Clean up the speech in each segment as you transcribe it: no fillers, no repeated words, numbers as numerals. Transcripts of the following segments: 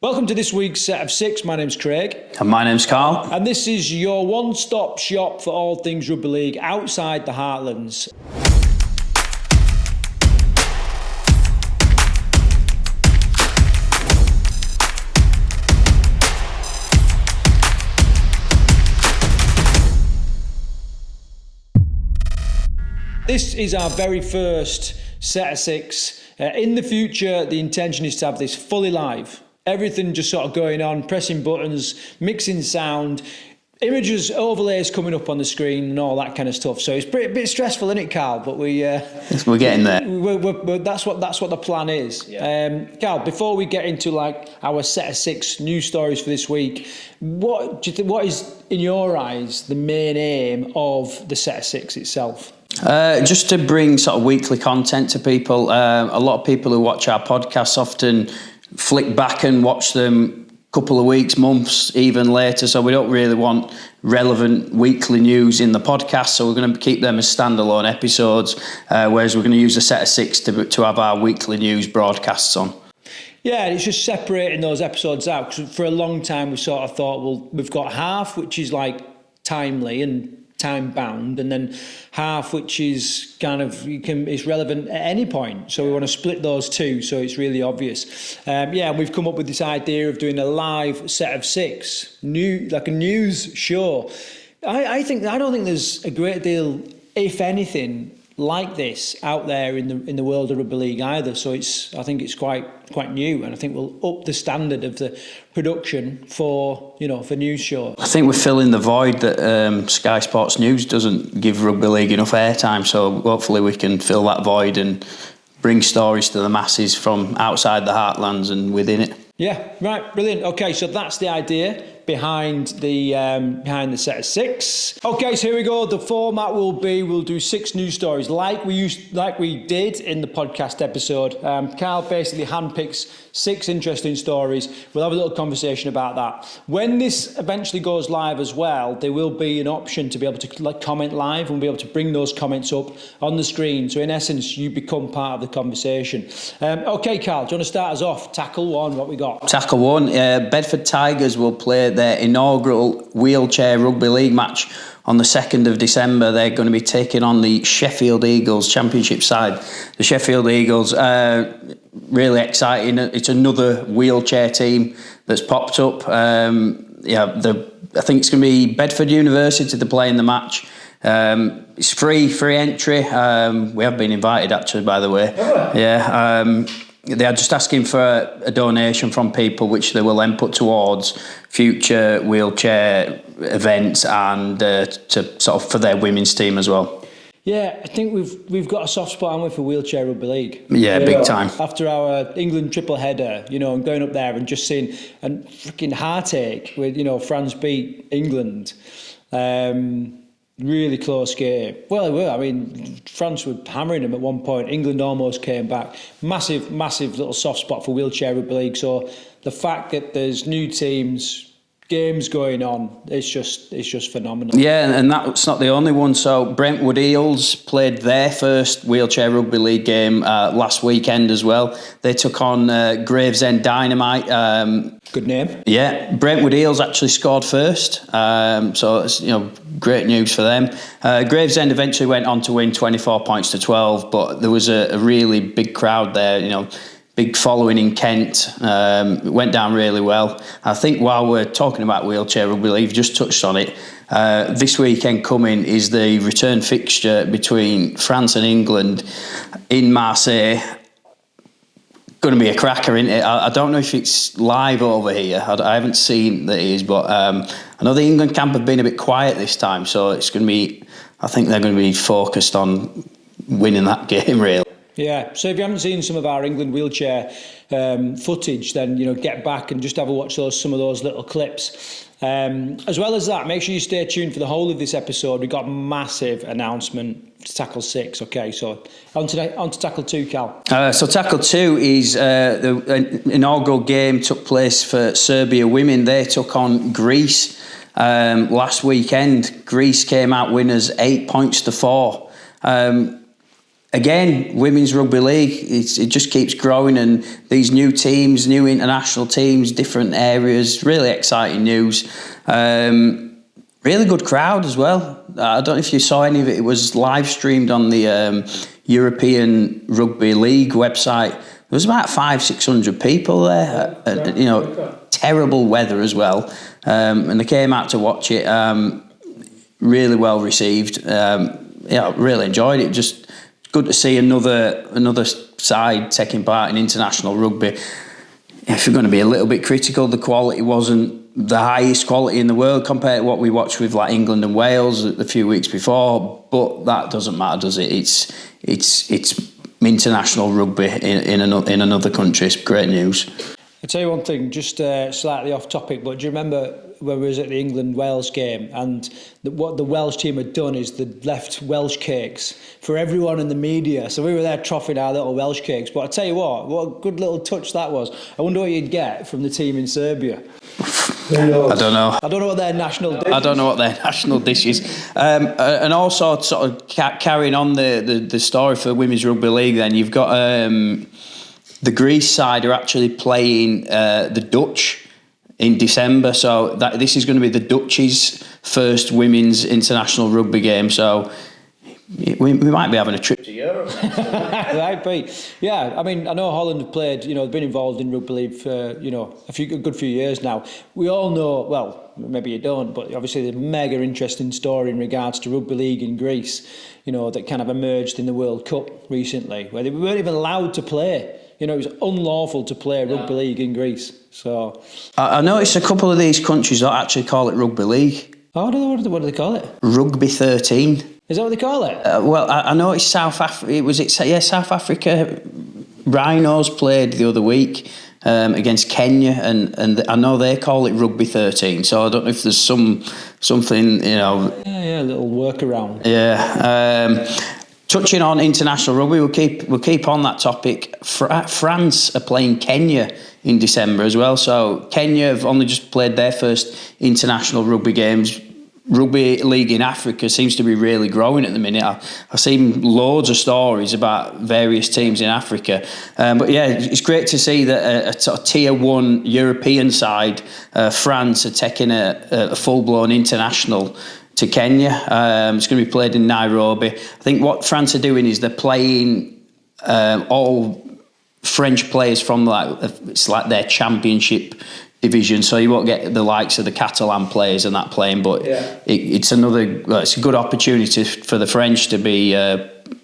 Welcome to this week's Set of Six. My name's Craig. And my name's Carl. And this is your one-stop shop for all things rugby league outside the heartlands. This is our very first Set of Six. In the future, the intention is to have this fully live. Everything just sort of going on, pressing buttons, mixing sound, images, overlays coming up on the screen and all that kind of stuff. So it's a bit stressful, isn't it, Carl? But we're getting there. That's what the plan is. Yeah. Carl, before we get into like our Set of Six news stories for this week, what do you think? What is, in your eyes, the main aim of the Set of Six itself? Just to bring sort of weekly content to people. A lot of people who watch our podcasts often flick back and watch them a couple of weeks, months, even later. So we don't really want relevant weekly news in the podcast. So we're going to keep them as standalone episodes, whereas we're going to use a Set of Six to have our weekly news broadcasts on. Yeah, it's just separating those episodes out. 'Cause for a long time, we sort of thought, well, we've got half, which is like timely and time bound, and then half which is kind of it's relevant at any point. So we want to split those two, so it's really obvious. We've come up with this idea of doing a live Set of Six, like a news show. I don't think there's a great deal, if anything, like this out there in the world of rugby league either. So I think it's quite new, and I think we'll up the standard of the production for news shows. I think we're filling the void that Sky Sports News doesn't give rugby league enough airtime. So hopefully we can fill that void and bring stories to the masses from outside the heartlands and within it. Yeah, right, brilliant. Okay, so that's the idea behind the Set of Six. Okay, so here we go. The format will be we'll do 6 news stories like we did in the podcast episode. Carl basically handpicks 6 interesting stories. We'll have a little conversation about that. When this eventually goes live as well, there will be an option to be able to comment live, and we'll be able to bring those comments up on the screen. So in essence, you become part of the conversation. Okay, Carl, do you want to start us off? Tackle 1, what we got? Tackle 1, Bedford Tigers will play their inaugural wheelchair rugby league match on the 2nd of December. They're going to be taking on the Sheffield Eagles Championship side. The Sheffield Eagles, really exciting. It's another wheelchair team that's popped up. I think it's going to be Bedford University to play in the match. It's free entry. We have been invited, actually, by the way. Yeah. They are just asking for a donation from people, which they will then put towards future wheelchair events and to sort of for their women's team as well. Yeah, I think we've got a soft spot, haven't we, for wheelchair rugby league? Yeah, big time. After our England triple header, and going up there and just seeing a freaking heartache with France beat England. Really close game. Well, they were. I mean, France were hammering them at one point. England almost came back. Massive little soft spot for wheelchair rugby league. So the fact that there's new teams, games going on, it's just phenomenal. Yeah, and that's not the only one. So Brentwood Eels played their first wheelchair rugby league game last weekend as well. They took on Gravesend Dynamite. Good name. Yeah, Brentwood Eels actually scored first. So it's great news for them. Gravesend eventually went on to win 24 points to 12, but there was a really big crowd there. Big following in Kent. It went down really well. I think while we're talking about wheelchair rugby league, you've just touched on it. This weekend coming is the return fixture between France and England in Marseille. Going to be a cracker, isn't it? I don't know if it's live over here. I haven't seen that it is, but I know the England camp have been a bit quiet this time, so it's going to be. I think they're going to be focused on winning that game, really. Yeah, so if you haven't seen some of our England wheelchair footage, then get back and just have a watch some of those little clips. As well as that, make sure you stay tuned for the whole of this episode. We've got a massive announcement to Tackle 6. Okay, so on to Tackle 2, Cal. So Tackle 2 is the inaugural game took place for Serbia women. They took on Greece last weekend. Greece came out winners 8 points to 4. again, women's rugby league, it just keeps growing, and these new teams, new international teams, different areas, really exciting news. Really good crowd as well. I don't know if you saw any of it. It was live streamed on the European Rugby League website. There was about 500-600 people there. Terrible weather as well, and they came out to watch it. Really well received. Really enjoyed it. Just good to see another side taking part in international rugby. If you're going to be a little bit critical, the quality wasn't the highest quality in the world compared to what we watched with like England and Wales a few weeks before. But that doesn't matter, does it? It's international rugby in another country. It's great news. I'll tell you one thing, just slightly off topic, but do you remember when we was at the England-Wales game, and what the Welsh team had done is they'd left Welsh cakes for everyone in the media. So we were there troughing our little Welsh cakes. But I'll tell you what a good little touch that was. I wonder what you'd get from the team in Serbia. I don't know. I don't know what their national dish is. I don't know what their national dish is. And also, sort of carrying on the story for Women's Rugby League, then you've got the Greece side are actually playing the Dutch in December. So this is going to be the Dutch's first women's international rugby game. So we might be having a trip to Europe. Right, Pete. Yeah, I mean, I know Holland have played, they've been involved in rugby league for, a good few years now. We all know, well, maybe you don't, but obviously there's a mega interesting story in regards to rugby league in Greece, that kind of emerged in the World Cup recently, where they weren't even allowed to play. It was unlawful to play rugby league in Greece. So I noticed a couple of these countries don't actually call it rugby league. Oh, what do they call it? Rugby 13. Is that what they call it? Well, I know it's South Africa. South Africa. Rhinos played the other week against Kenya, and I know they call it Rugby 13. So I don't know if there's something. Yeah, a little workaround. Yeah. Touching on international rugby, we'll keep on that topic. France are playing Kenya in December as well. So Kenya have only just played their first international rugby games. Rugby league in Africa seems to be really growing at the minute. I've seen loads of stories about various teams in Africa. But yeah, it's great to see that a sort of tier 1 European side, France, are taking a full-blown international to Kenya. It's going to be played in Nairobi. I think what France are doing is they're playing all French players from it's like their championship division, so you won't get the likes of the Catalan players and that playing, but it's a good opportunity for the French to be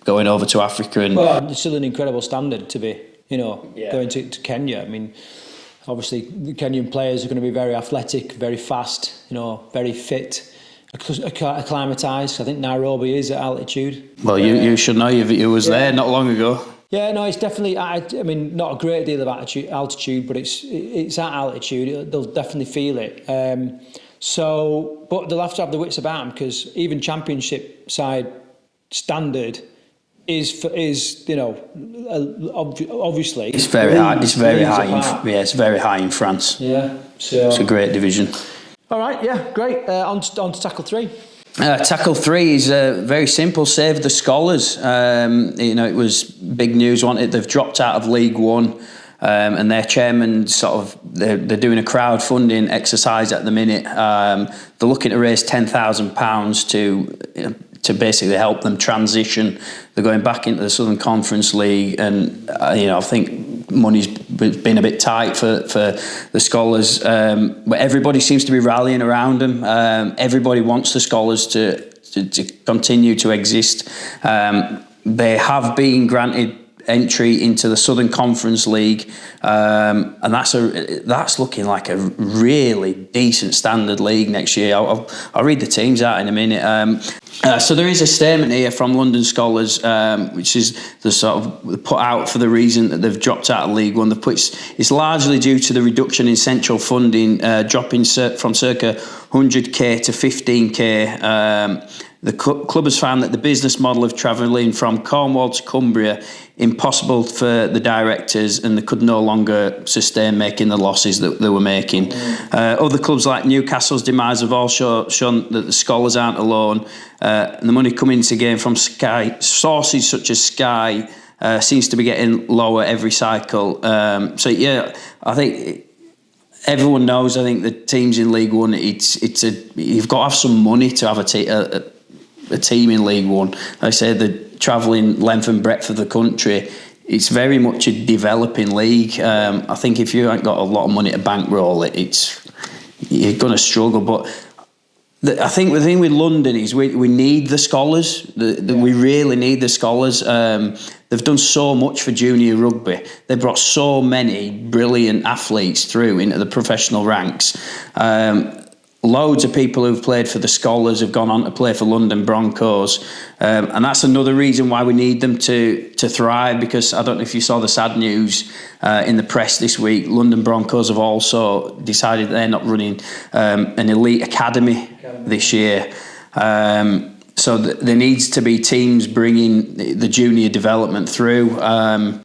going over to Africa. And it's still an incredible standard to be, going to Kenya. I mean, obviously the Kenyan players are going to be very athletic, very fast, very fit, acclimatised. I think Nairobi is at altitude. Well, you should know, you was there not long ago. Yeah, no, it's definitely, I mean, not a great deal of altitude, but it's at altitude. They'll definitely feel it. But they'll have to have the wits about them, because even championship side standard is obviously it's very high. It's very high. It's very high in France. Yeah, so it's a great division. All right, yeah, great. On to tackle 3. Tackle 3 is very simple. Save the Skolars. It was big news. They've dropped out of League One, and their chairman they're doing a crowdfunding exercise at the minute. They're looking to raise £10,000 to basically help them transition. They're going back into the Southern Conference League, and I think money's been a bit tight for the Skolars, but everybody seems to be rallying around them. Everybody wants the Skolars to continue to exist. They have been granted entry into the Southern Conference League, and that's looking like a really decent standard league next year. I'll read the teams out in a minute. So there is a statement here from London Skolars, which is the sort of put out for the reason that they've dropped out of League One. They've put it's largely due to the reduction in central funding, dropping from circa 100k to 15k. The club has found that the business model of travelling from Cornwall to Cumbria impossible for the directors, and they could no longer sustain making the losses that they were making. Other clubs like Newcastle's demise have also shown that the Skolars aren't alone. And the money coming into game from Sky sources such as Sky seems to be getting lower every cycle. So yeah, I think everyone knows. I think the teams in League One, you've got to have some money to have a team in League One. Like I say, the travelling length and breadth of the country, it's very much a developing league. I think if you ain't got a lot of money to bankroll it, you're going to struggle. But I think the thing with London is we need the scholars. We really need the scholars. They've done so much for junior rugby. They've brought so many brilliant athletes through into the professional ranks. Loads of people who've played for the Scholars have gone on to play for London Broncos, and that's another reason why we need them to thrive. Because I don't know if you saw the sad news in the press this week. London Broncos have also decided they're not running an elite academy this year. So there needs to be teams bringing the junior development through.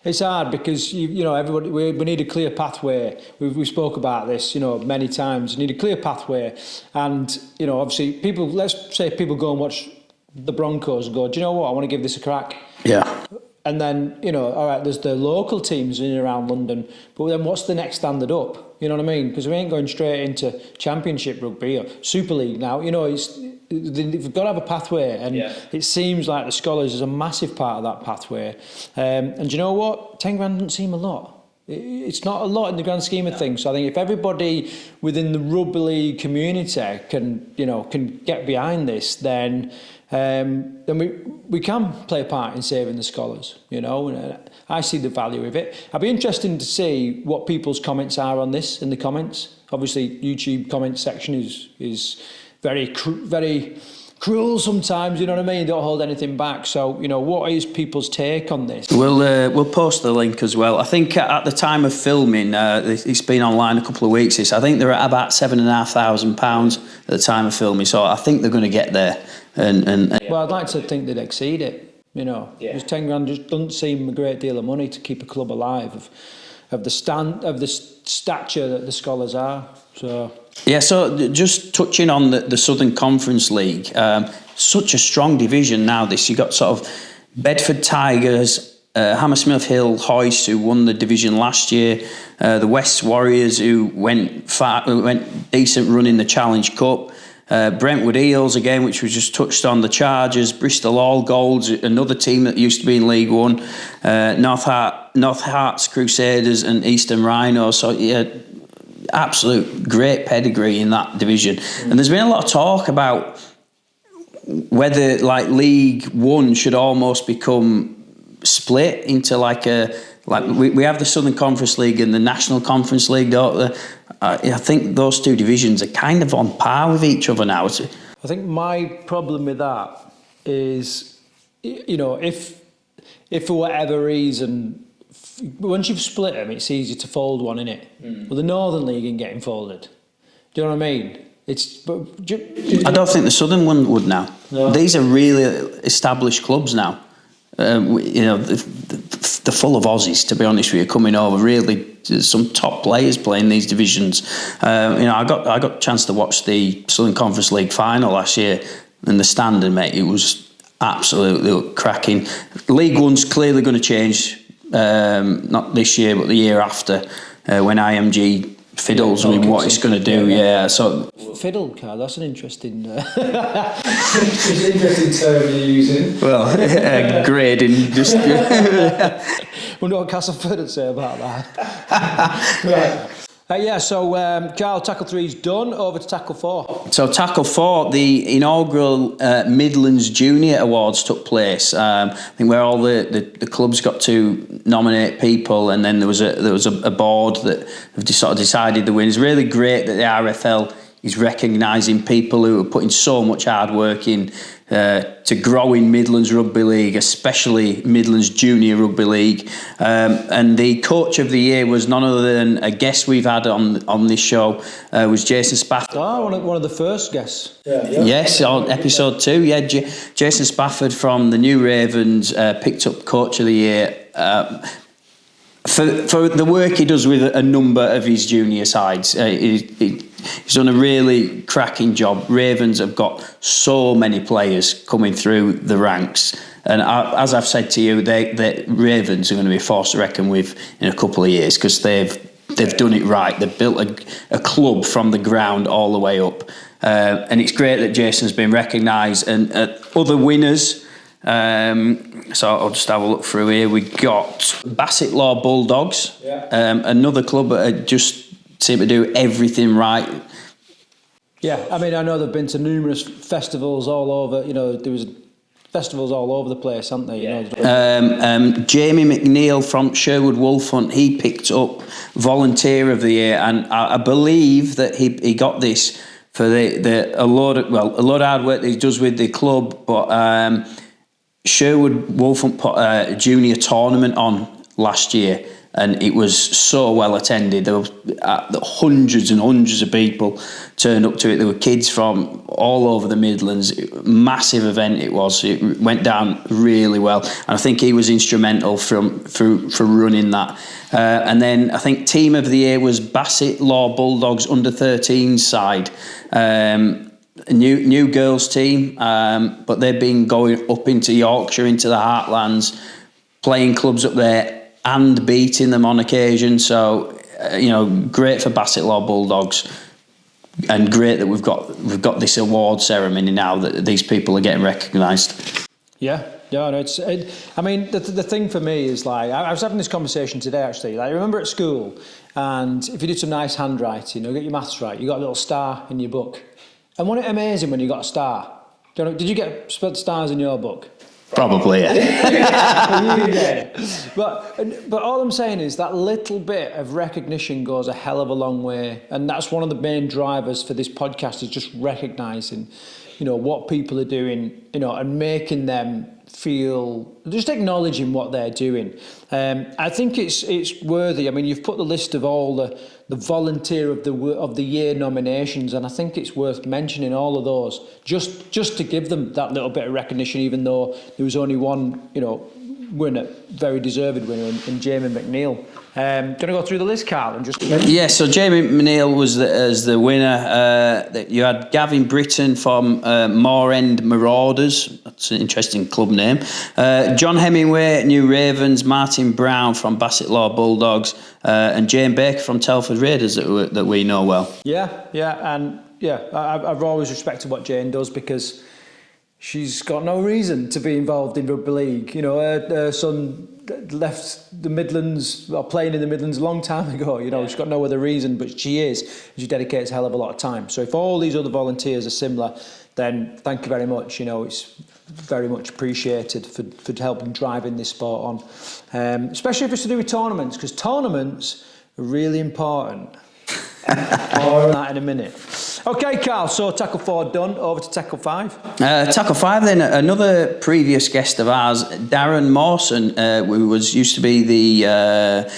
It's hard because you know everybody. We need a clear pathway. We spoke about this, many times. You need a clear pathway, and obviously people. Let's say people go and watch the Broncos and go, do you know what? I want to give this a crack. Yeah. And then all right. There's the local teams in and around London, but then what's the next standard up? You know what I mean? Because we ain't going straight into Championship rugby or Super League now. We've got to have a pathway, and it seems like the Scholars is a massive part of that pathway. And you know what? 10 grand doesn't seem a lot. It's not a lot in the grand scheme of things. So I think if everybody within the rugby league community can get behind this, then we can play a part in saving the Scholars. And I see the value of it. I'd be interested to see what people's comments are on this in the comments. Obviously, YouTube comment section is very cruel sometimes, you know what I mean? Don't hold anything back. So, what is people's take on this? We'll post the link as well. I think at the time of filming, it's been online a couple of weeks. I think they're at about £7,500 at the time of filming. So I think they're going to get there. Well, I'd like to think they'd exceed it. Because 10 grand just doesn't seem a great deal of money to keep a club alive of the stature that the Scholars are. So. Yeah, so just touching on the Southern Conference League, such a strong division now. You got sort of Bedford Tigers, Hammersmith Hill Hoist, who won the division last year, the West Warriors, who went decent run in the Challenge Cup, Brentwood Eels again, which was just touched on, the Chargers, Bristol All Golds, another team that used to be in League One, North Hearts Crusaders, and Eastern Rhinos. So yeah, absolute great pedigree in that division. And there's been a lot of talk about whether League One should almost become split into we have the Southern Conference League and the National Conference League, don't they? I think those two divisions are kind of on par with each other now. I think my problem with that is, if for whatever reason, once you've split them, it's easy to fold one, innit? Well, the Northern League ain't getting folded. Do you know what I mean? I don't think the Southern one would now. No. These are really established clubs now. They're full of Aussies, to be honest with you, coming over. Really, some top players playing these divisions. I got a chance to watch the Southern Conference League final last year, and the standard, mate, it was absolutely cracking. League One's clearly going to change, not this year, but the year after, when IMG fiddles with what it's going to do. Yeah, so fiddle, Carl. That's an interesting. It's an interesting term you're using. Well, grading. Just. Wonder what Castleford would say about that. Right. So Carl, tackle 3's done. Over to tackle 4. So tackle 4, the inaugural Midlands Junior Awards took place. I think where all the clubs got to nominate people, and then there was a board that have sort of decided the winners. Really great that the RFL He's recognising people who are putting so much hard work in to grow in Midlands Rugby League, especially Midlands Junior Rugby League. And the Coach of the Year was none other than a guest we've had on this show, was Jason Spafford. Oh, one of the first guests. Yes, on episode 2. Yeah, Jason Spafford from the New Ravens picked up Coach of the Year. For the work he does with a number of his junior sides. He's done a really cracking job. Ravens have got so many players coming through the ranks. And as I've said to you, the Ravens are going to be a force to reckon with in a couple of years, because they've done it right. They've built a club from the ground all the way up. And it's great that Jason's been recognised. And other winners... so I'll just have a look through here. We got Basset Law Bulldogs, another club that just seem to do everything right. Yeah, I mean, I know they've been to numerous festivals all over. There was festivals all over the place, haven't they? Jamie McNeil from Sherwood Wolfhunt, he picked up Volunteer of the Year, and I believe that he got this for a lot of hard work that he does with the club, but. Sherwood Wolfhunt put a junior tournament on last year, and it was so well attended. There were hundreds and hundreds of people turned up to it. There were kids from all over the Midlands. Massive event it was. It went down really well, and I think he was instrumental for running that. And then I think Team of the Year was Basset Law Bulldogs under 13 side. A new girls team, but they've been going up into Yorkshire, into the Heartlands, playing clubs up there and beating them on occasion. So, great for Basset Law Bulldogs, and great that we've got this award ceremony now that these people are getting recognised. Yeah. Yeah, no, I mean, the thing for me is, like, I was having this conversation today, actually. Like, I remember at school, and if you did some nice handwriting, get your maths right, you got a little star in your book. And wasn't it amazing when you got a star? Did you get stars in your book? Probably, yeah. You did. But all I'm saying is that little bit of recognition goes a hell of a long way. And that's one of the main drivers for this podcast, is just recognising, what people are doing, and making them feel, just acknowledging what they're doing. I think it's worthy. I mean, you've put the list of all the Volunteer of the Year nominations, and I think it's worth mentioning all of those, just to give them that little bit of recognition, even though there was only one, winner, very deserved winner, in Jamie McNeil. Do you want to go through the list, Carl? Yeah, so Jamie McNeil was the winner. You had Gavin Britton from Moorend Marauders. That's an interesting club name. John Hemingway, New Ravens. Martin Brown from Basset Law Bulldogs. And Jane Baker from Telford Raiders that we know well. I've always respected what Jane does, because she's got no reason to be involved in rugby league. Her son left the Midlands, or playing in the Midlands a long time ago. She's got no other reason, but she is. She dedicates a hell of a lot of time. So if all these other volunteers are similar, then thank you very much. It's very much appreciated for helping driving this sport on, especially if it's to do with tournaments, because tournaments are really important. More on that in a minute. Okay, Carl, so tackle 4 done, over to tackle 5. Tackle 5 then, another previous guest of ours, Darren Mawson, who used to be the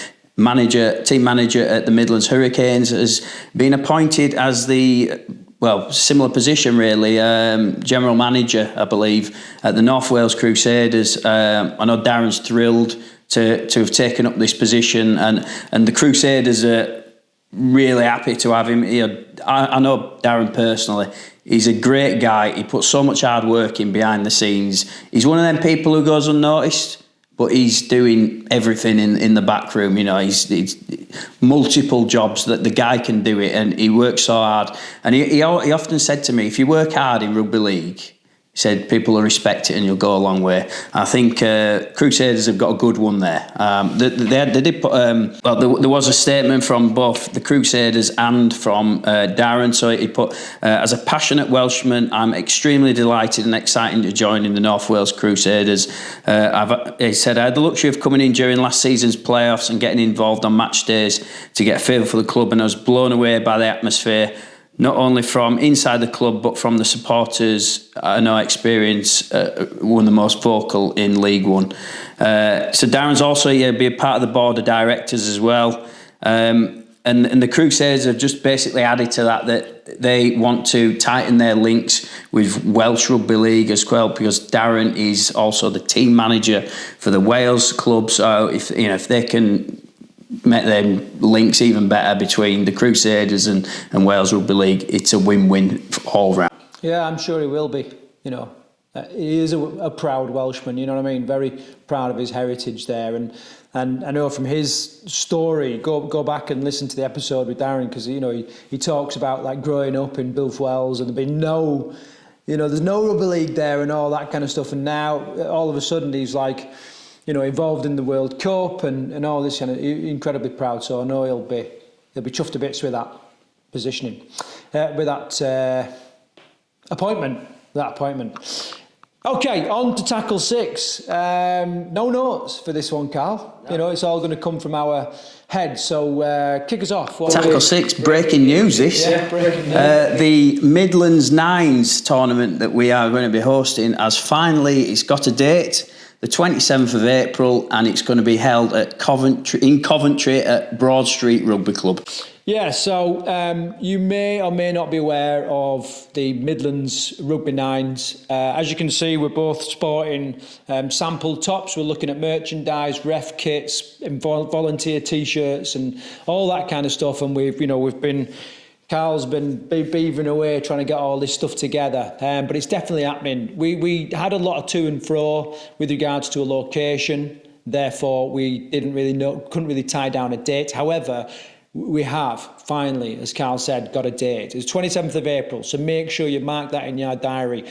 team manager at the Midlands Hurricanes, has been appointed as the, similar position really, general manager, I believe, at the North Wales Crusaders. I know Darren's thrilled to have taken up this position, and the Crusaders are really happy to have him. I know Darren personally. He's a great guy. He puts so much hard work in behind the scenes. He's one of them people who goes unnoticed, but he's doing everything in the back room. He's multiple jobs that the guy can do it, and he works so hard. And he often said to me, if you work hard in rugby league, he said people will respect it and you'll go a long way. I think Crusaders have got a good one there. They did put, there was a statement from both the Crusaders and from Darren. So he put, as a passionate Welshman, I'm extremely delighted and excited to join in the North Wales Crusaders. He said, I had the luxury of coming in during last season's playoffs and getting involved on match days to get a favour for the club, and I was blown away by the atmosphere. not only from inside the club, but from the supporters. I know experience, one of the most vocal in League One. So Darren's also be a part of the board of directors as well. And the Crusaders have just basically added to that they want to tighten their links with Welsh Rugby League as well, because Darren is also the team manager for the Wales club. So if they can make them links even better between the Crusaders and Wales Rugby League, it's a win-win all round. Yeah, I'm sure he will be. He is a proud Welshman. You know what I mean? Very proud of his heritage there, and I know from his story. Go back and listen to the episode with Darren, because he talks about like growing up in Bilf Wells and there being there's no rugby league there and all that kind of stuff, and now all of a sudden he's like, involved in the World Cup and all this kind of, incredibly proud. So I know he'll be chuffed to bits with that positioning, with that appointment. Okay, on to tackle 6. No notes for this one, Carl. No. It's all going to come from our head. So kick us off. Tackle 6, breaking news this. Yeah, breaking news. The Midlands Nines tournament that we are going to be hosting it's got a date, the 27th of April, and it's going to be held at Coventry at Broad Street Rugby Club. Yeah, so you may or may not be aware of the Midlands Rugby Nines. As you can see, we're both sporting sample tops. We're looking at merchandise, ref kits, volunteer T-shirts, and all that kind of stuff. And Carl's been beavering away trying to get all this stuff together. But it's definitely happening. We had a lot of to and fro with regards to a location. Therefore, we couldn't really tie down a date. However, we have finally, as Carl said, got a date. It's 27th of April, so make sure you mark that in your diary.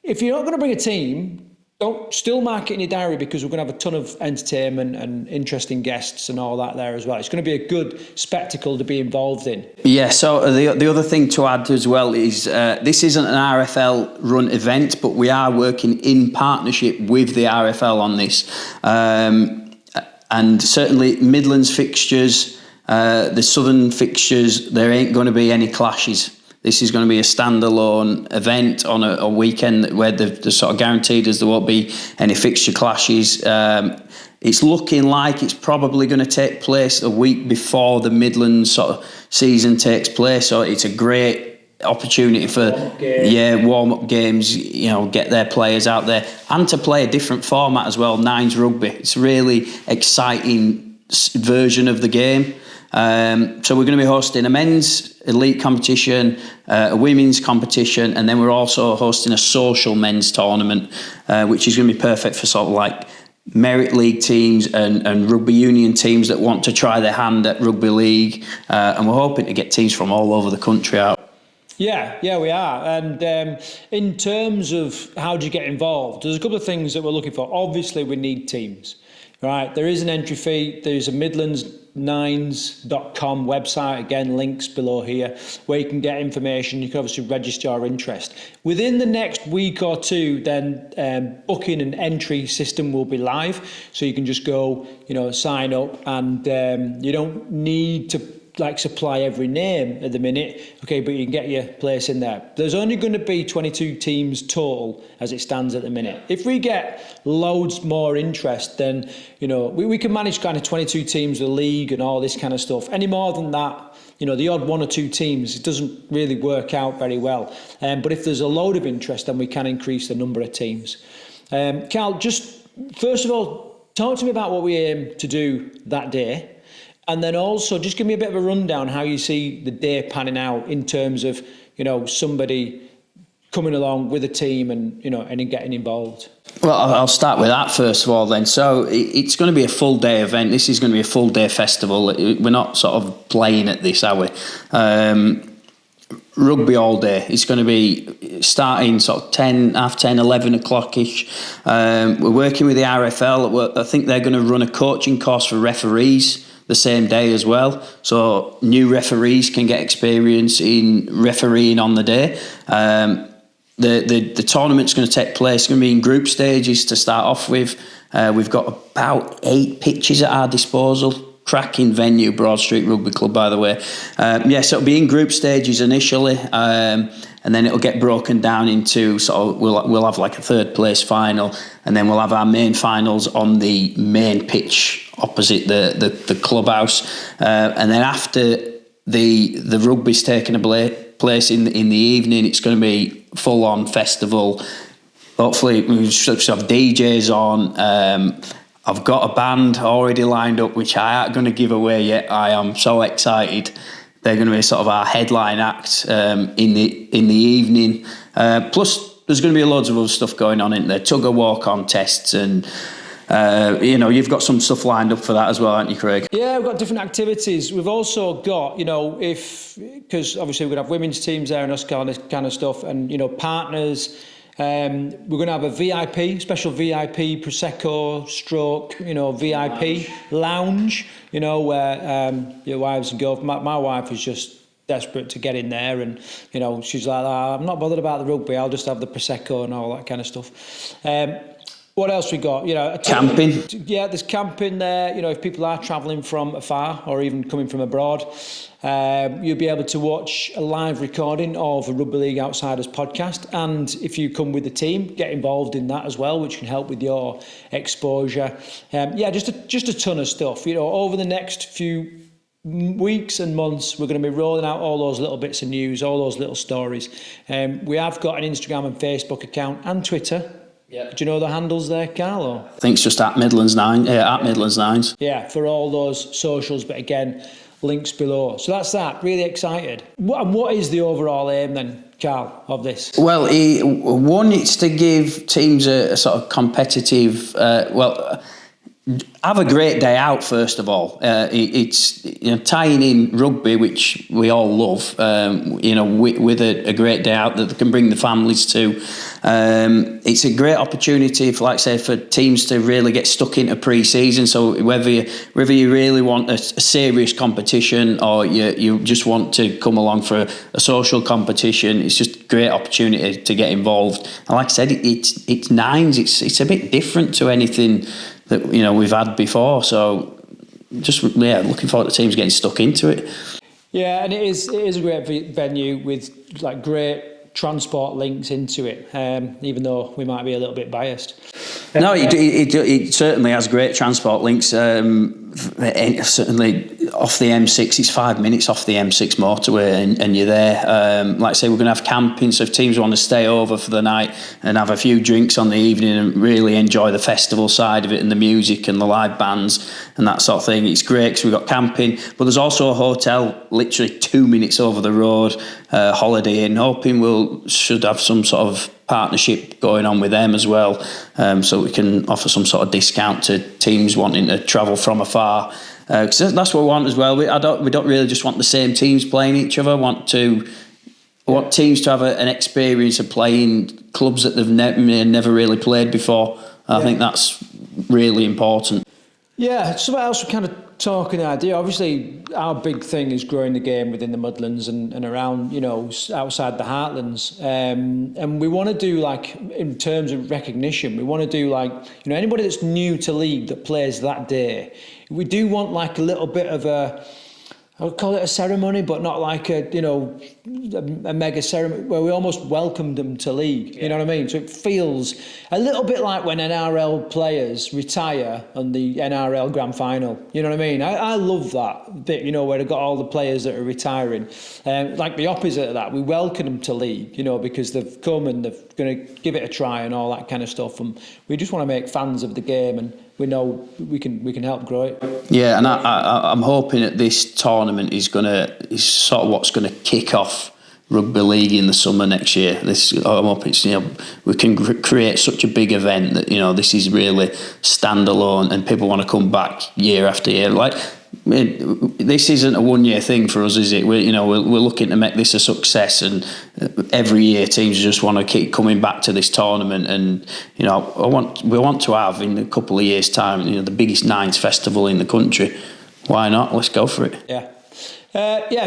If you're not going to bring a team, don't still mark it in your diary, because we're going to have a ton of entertainment and interesting guests and all that there as well. It's going to be a good spectacle to be involved in. Yeah, so the other thing to add as well is this isn't an RFL run event, but we are working in partnership with the RFL on this. And certainly Midlands fixtures, the southern fixtures, there ain't going to be any clashes. This is going to be a standalone event on a weekend where they're sort of guaranteed as there won't be any fixture clashes. It's looking like it's probably going to take place a week before the Midlands sort of season takes place. So it's a great opportunity for warm-up games, get their players out there and to play a different format as well, Nines rugby. It's a really exciting version of the game. So we're going to be hosting a men's elite competition, a women's competition, and then we're also hosting a social men's tournament, which is going to be perfect for sort of like merit league teams and rugby union teams that want to try their hand at rugby league, and we're hoping to get teams from all over the country out. Yeah, we are. And in terms of how do you get involved, there's a couple of things that we're looking for. Obviously, we need teams. Right, there is an entry fee. There's a midlandsnines.com website, again, links below here, where you can get information. You can obviously register your interest. Within the next week or two, then booking and entry system will be live. So you can just go, sign up, and you don't need to supply every name at the minute, okay, but you can get your place in there. There's only going to be 22 teams total as it stands at the minute. If we get loads more interest, then we can manage kind of 22 teams, the league and all this kind of stuff. Any more than that, the odd 1 or 2 teams, it doesn't really work out very well. But if there's a load of interest, then we can increase the number of teams. Carl, just first of all, talk to me about what we aim to do that day. And then also, just give me a bit of a rundown how you see the day panning out in terms of, somebody coming along with a team and, and getting involved. Well, I'll start with that first of all then. So it's going to be a full day event. This is going to be a full day festival. We're not sort of playing at this, are we? Rugby all day. It's going to be starting sort of 10, half 10, 11 o'clock-ish. We're working with the RFL. I think they're going to run a coaching course for referees the same day as well, so new referees can get experience in refereeing on the day. The tournament's going to take place, it's going to be in group stages to start off with. We've got about 8 pitches at our disposal, cracking venue, Broad Street Rugby Club, by the way. So it'll be in group stages initially, and then it'll get broken down into we'll have like a third place final, and then we'll have our main finals on the main pitch opposite the clubhouse, and then after the rugby's taken place in the evening, it's going to be full on festival. Hopefully we should have DJs on. I've got a band already lined up, which I aren't going to give away yet. I am so excited. They're going to be sort of our headline act in the evening. Plus, there's going to be loads of other stuff going on in there. Tug of war contests, and you've got some stuff lined up for that as well, haven't you, Craig? Yeah, we've got different activities. We've also got, because obviously we're going to have women's teams there and us kind of stuff, and partners. We're going to have a special VIP Prosecco stroke, VIP lounge, where your wives can go. My wife is just desperate to get in there, and she's like, I'm not bothered about the rugby, I'll just have the Prosecco and all that kind of stuff. What else we got? Camping. Yeah, there's camping there. If people are travelling from afar or even coming from abroad, you'll be able to watch a live recording of a Rugby League Outsiders podcast. And if you come with the team, get involved in that as well, which can help with your exposure. Just a ton of stuff. Over the next few weeks and months, we're going to be rolling out all those little bits of news, all those little stories. We have got an Instagram and Facebook account and Twitter. Yeah. Do you know the handles there, Carl? Or? I think it's just at Midlands 9, at Midlands 9s. Yeah, for all those socials, but again, links below. So that's that. Really excited. What is the overall aim then, Carl, of this? Well, one, it's to give teams a sort of competitive, have a great day out, first of all. It's tying in rugby, which we all love, with a great day out that they can bring the families to. It's a great opportunity for teams to really get stuck into pre-season. So whether you really want a serious competition or you just want to come along for a social competition, it's just a great opportunity to get involved. And like I said, it's nines. It's a bit different to anything that we've had before. So just looking forward to teams getting stuck into it. Yeah, and it is a great venue with like great transport links into it, even though we might be a little bit biased. No, it certainly has great transport links. Certainly off the M6, it's 5 minutes off the M6 motorway, and you're there. Like I say, we're going to have camping, so if teams want to stay over for the night and have a few drinks on the evening and really enjoy the festival side of it and the music and the live bands and that sort of thing, it's great because we've got camping. But there's also a hotel literally 2 minutes over the road, Holiday Inn, hoping should have some sort of partnership going on with them as well, so we can offer some sort of discount to teams wanting to travel from afar, because that's what we want as well. We don't really just want the same teams playing each other. We want teams to have an experience of playing clubs that they've never really played before. I think that's really important. Yeah, so what else we're kind of talking idea? Obviously, our big thing is growing the game within the Midlands and around, outside the heartlands. And we want to do, in terms of recognition, we want to do, anybody that's new to league that plays that day, we do want, a little bit of I would call it a ceremony, but not like a mega ceremony where we almost welcomed them to league. You know what I mean? So it feels a little bit like when NRL players retire on the NRL Grand Final. You know what I mean? I love that bit, where they've got all the players that are retiring. Like the opposite of that, we welcome them to league, because they've come and they're going to give it a try and all that kind of stuff. And we just want to make fans of the game, and we know we can help grow it. Yeah, and I'm hoping that this tournament is sort of what's going to kick off Rugby League in the summer next year. I'm hoping we can create such a big event that this is really standalone and people want to come back year after year. This isn't a 1 year thing for us, is it? We're looking to make this a success, and every year teams just want to keep coming back to this tournament. And we want to have in a couple of years' time, the biggest nines festival in the country. Why not? Let's go for it. Yeah.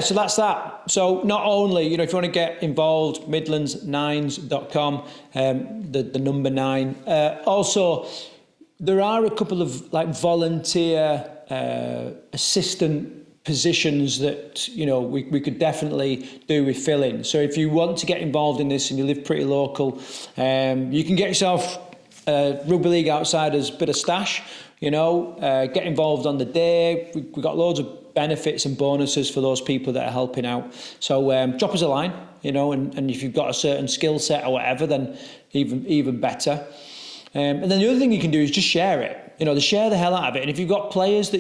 So that's that. So not only, if you want to get involved, midlands9s.com, the number 9. Also, there are a couple of volunteer assistant positions that we could definitely do with filling. So if you want to get involved in this and you live pretty local, you can get yourself Rugby League Outsiders bit of stash. Get involved on the day. We've got loads of benefits and bonuses for those people that are helping out. So drop us a line, and if you've got a certain skill set or whatever, then even better. And then the other thing you can do is just share it. Share the hell out of it. And if you've got players that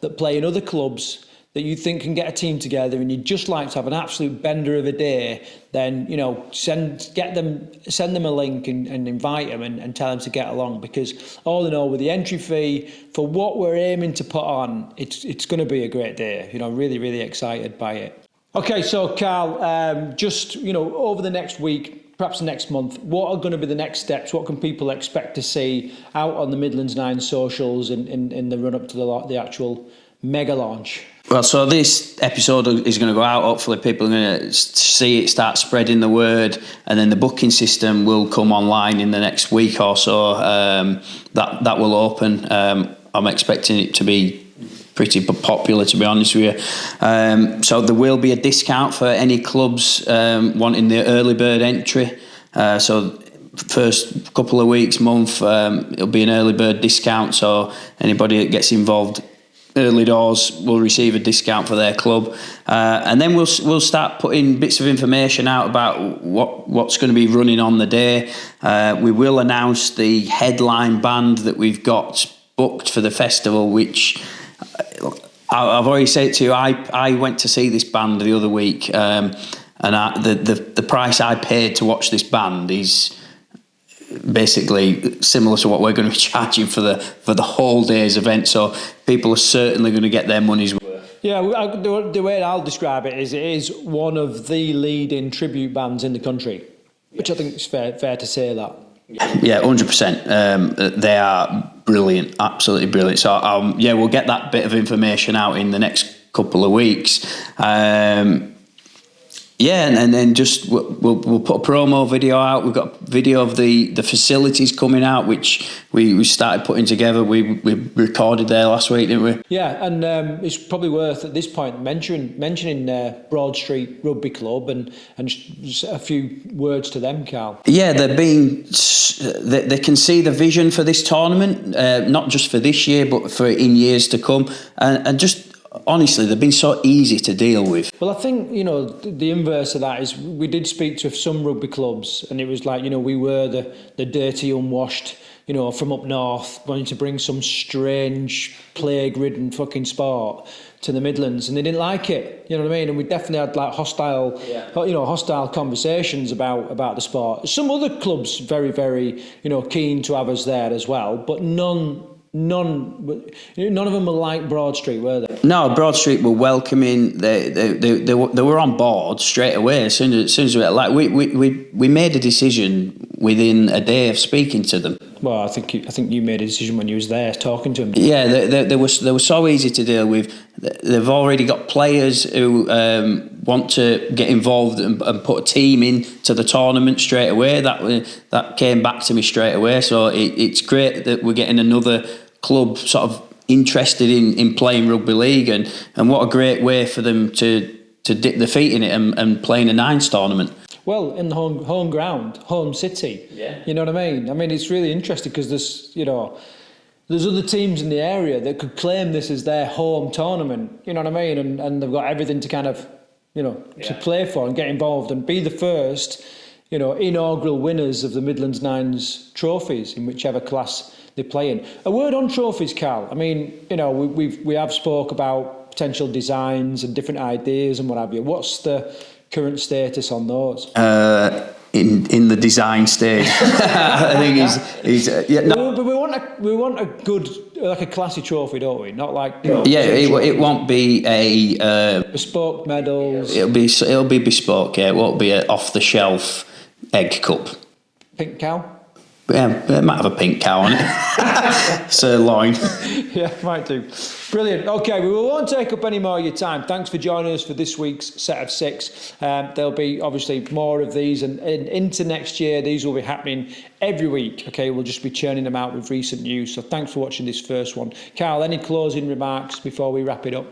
that play in other clubs that you think can get a team together and you'd just like to have an absolute bender of a day, then, send them a link and invite them and tell them to get along, because all in all, with the entry fee for what we're aiming to put on, it's going to be a great day. Really, really excited by it. Okay, so Carl, just, over the next week, perhaps next month, what are going to be the next steps? What can people expect to see out on the Midlands 9 socials in the run-up to the actual mega launch? Well, so this episode is going to go out. Hopefully people are going to see it, start spreading the word, and then the booking system will come online in the next week or so. That will open. I'm expecting it to be pretty popular, to be honest with you. So there will be a discount for any clubs wanting the early bird entry. So first couple of weeks, month, it'll be an early bird discount. So anybody that gets involved early doors will receive a discount for their club, and then we'll start putting bits of information out about what's going to be running on the day. We will announce the headline band that we've got booked for the festival, which I've already said to you. I went to see this band the other week, and the price I paid to watch this band is basically similar to what we're going to be charging for the whole day's event. So people are certainly going to get their money's worth. Yeah, the way I'll describe it is one of the leading tribute bands in the country, which I think is fair to say that. Yeah, 100%. They are brilliant, absolutely brilliant. So we'll get that bit of information out in the next couple of weeks. And then just we'll put a promo video out. We've got video of the facilities coming out, which we started putting together. We recorded there last week, didn't we? Yeah, and it's probably worth at this point mentioning Broad Street Rugby Club and just a few words to them, Carl. Yeah, they can see the vision for this tournament, not just for this year, but for in years to come, and just. Honestly, they've been so easy to deal with. Well, I think, the inverse of that is we did speak to some rugby clubs, and it was like, we were the dirty, unwashed, from up north, wanting to bring some strange, plague-ridden fucking sport to the Midlands, and they didn't like it. You know what I mean? And we definitely had like hostile conversations about the sport. Some other clubs very, very, keen to have us there as well, but none of them were like Broad Street, were they? No, Broad Street were welcoming. They were on board straight away. As soon as we made a decision within a day of speaking to them. Well, I think you made a decision when you was there talking to them. Yeah, they were so easy to deal with. They've already got players who want to get involved and put a team into the tournament straight away. That came back to me straight away. So it's great that we're getting another club sort of interested in playing rugby league, and what a great way for them to dip their feet in it and play in a nines tournament. Well, in the home ground, home city. Yeah. You know what I mean? I mean, it's really interesting because there's other teams in the area that could claim this as their home tournament. You know what I mean? And they've got everything to kind of, to play for and get involved and be the first, inaugural winners of the Midlands Nines trophies in whichever class they play in. A word on trophies, Carl. I mean, we have spoke about potential designs and different ideas and what have you. What's the current status on those? In the design stage, I think he's no. But we want a good, like a classy trophy, don't we? Not like it won't be a bespoke medals. It'll be bespoke. Yeah, it won't be an off the shelf egg cup. Pink cow. Yeah, it might have a pink cow on it. Sirloin. Yeah, might do. Brilliant. Okay, we won't take up any more of your time. Thanks for joining us for this week's set of 6. There'll be obviously more of these, and into next year, these will be happening every week. Okay, we'll just be churning them out with recent news. So thanks for watching this first one. Carl, any closing remarks before we wrap it up?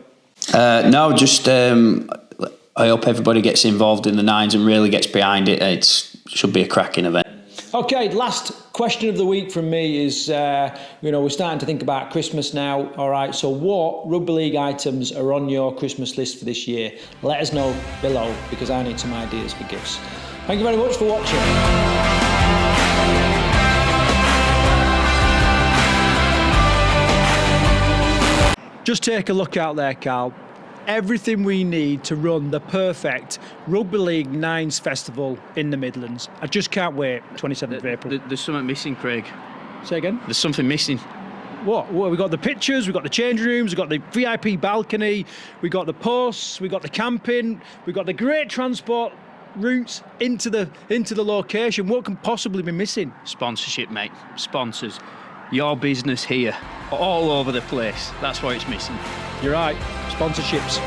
No, just I hope everybody gets involved in the nines and really gets behind it. It should be a cracking event. Okay, last question of the week from me is, we're starting to think about Christmas now. All right, so what Rugby League items are on your Christmas list for this year? Let us know below, because I need some ideas for gifts. Thank you very much for watching. Just take a look out there, Carl. Everything we need to run the perfect Rugby League Nines Festival in the Midlands. I just can't wait, 27th of April. There's something missing, Craig. Say again? There's something missing. What? Well, we've got the pictures, we've got the change rooms, we've got the VIP balcony, we've got the posts, we've got the camping, we've got the great transport routes into the location. What can possibly be missing? Sponsorship, mate. Sponsors. Your business here. All over the place. That's why it's missing. You're right. Sponsorships.